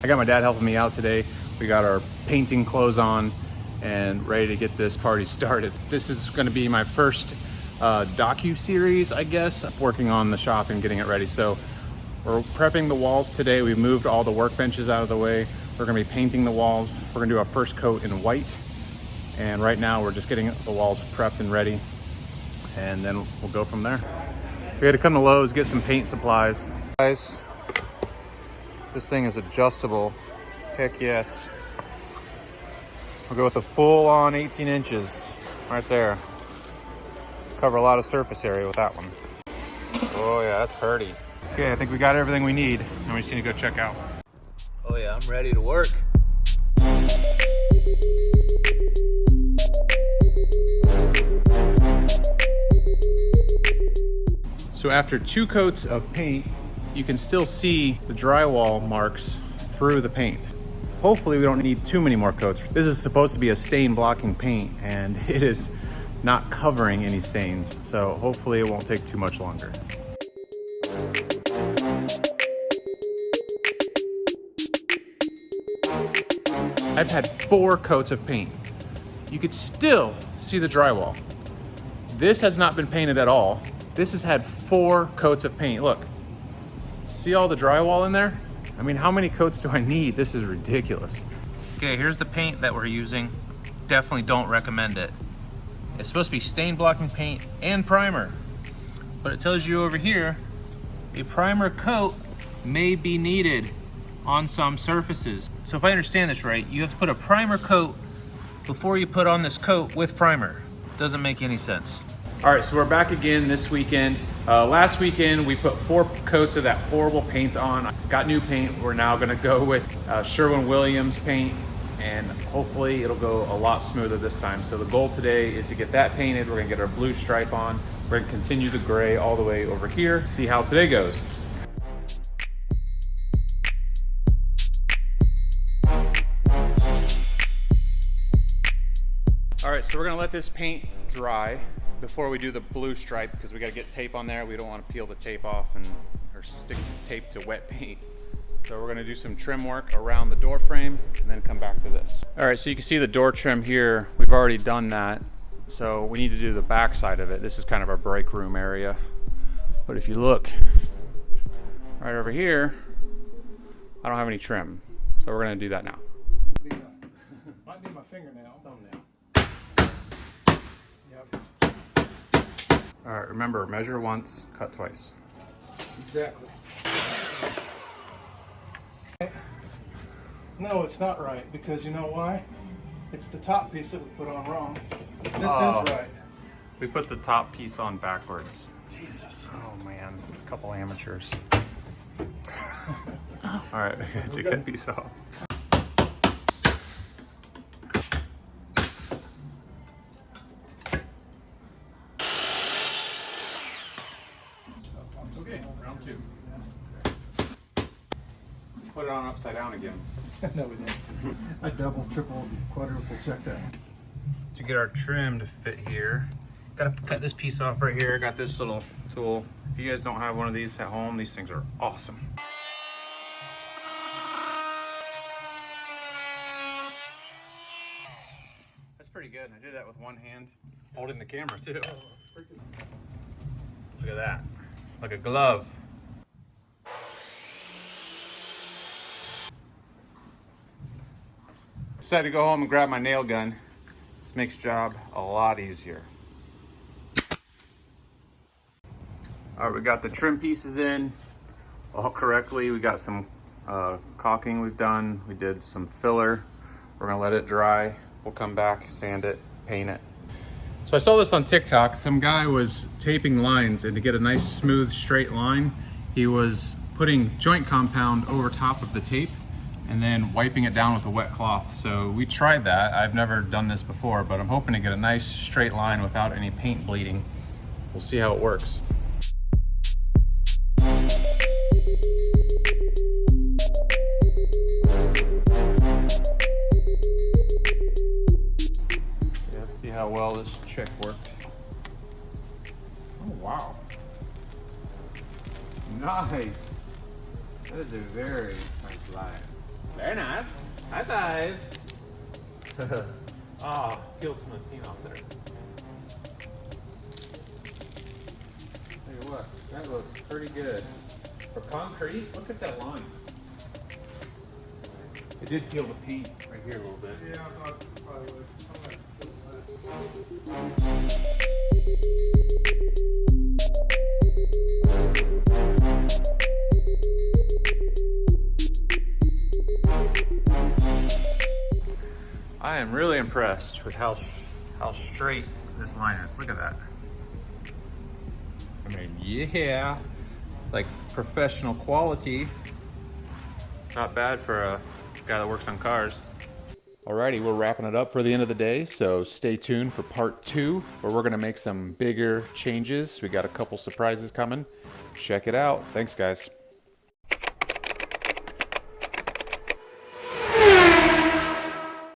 I got my dad helping me out today. We got our painting clothes on and ready to get this party started. This is going to be my first docu-series, I guess, working on the shop and getting it ready. So we're prepping the walls today. We moved all the workbenches out of the way. We're going to be painting the walls. We're going to do our first coat in white. And right now we're just getting the walls prepped and ready. And then we'll go from there. We had to come to Lowe's, get some paint supplies. Guys, this thing is adjustable. Heck yes. We'll go with a full-on 18 inches right there. Cover a lot of surface area with that one. Oh yeah, that's pretty. Okay, I think we got everything we need, and we just need to go check out. Oh yeah, I'm ready to work. So after 2 coats of paint, you can still see the drywall marks through the paint. Hopefully we don't need too many more coats. This is supposed to be a stain blocking paint, and it is not covering any stains. So hopefully it won't take too much longer. I've had 4 coats of paint. You could still see the drywall. This has not been painted at all. This has had 4 coats of paint. Look, see all the drywall in there? I mean, how many coats do I need? This is ridiculous. Okay, here's the paint that we're using. Definitely don't recommend it. It's supposed to be stain blocking paint and primer, but it tells you over here, a primer coat may be needed on some surfaces. So if I understand this right, you have to put a primer coat before you put on this coat with primer. Doesn't make any sense. All right, so we're back again this weekend. Last weekend, we put 4 coats of that horrible paint on. Got new paint. We're now gonna go with Sherwin-Williams paint, and hopefully it'll go a lot smoother this time. So the goal today is to get that painted. We're gonna get our blue stripe on. We're gonna continue the gray all the way over here. See how today goes. All right, so we're gonna let this paint dry before we do the blue stripe, because we got to get tape on there. We don't want to peel the tape off or stick tape to wet paint. So we're going to do some trim work around the door frame and then come back to this. All right, so you can see the door trim here. We've already done that. So we need to do the back side of it. This is kind of our break room area. But if you look right over here, I don't have any trim. So we're going to do that now. Might be my fingernail. Thumbnail. Yep. All right, remember, measure once, cut twice. Exactly. No, it's not right, because you know why? It's the top piece that we put on wrong. This is right. We put the top piece on backwards. Jesus. Oh man, a couple amateurs. All right, take that piece off. Okay, round 2. Put it on upside down again. No, we didn't. I double, triple, quadruple checked that. To get our trim to fit here, gotta cut this piece off right here. Got this little tool. If you guys don't have one of these at home, these things are awesome. That's pretty good. I did that with one hand, holding the camera too. Look at that, like a glove. Decided to go home and grab my nail gun. This makes job a lot easier. All right, we got the trim pieces in all correctly. We got some caulking we've done. We did some filler. We're gonna let it dry. We'll come back, sand it, paint it. So I saw this on TikTok. Some guy was taping lines, and to get a nice smooth straight line, he was putting joint compound over top of the tape and then wiping it down with a wet cloth. So we tried that. I've never done this before, but I'm hoping to get a nice straight line without any paint bleeding. We'll see how it works. Yeah, let's see how well this chick worked. Oh, wow. Nice. That is a very nice line. Very nice. High five. Ah, peeled some of the paint off there. Tell you what, that looks pretty good. For concrete, look at that line. It did peel the paint right here a little bit. Yeah, I thought it probably would. Some of that's still wet. I am really impressed with how straight this line is. Look at that. I mean, yeah, like professional quality. Not bad for a guy that works on cars. Alrighty, we're wrapping it up for the end of the day, so stay tuned for part 2, where we're gonna make some bigger changes. We got a couple surprises coming. Check it out. Thanks, guys.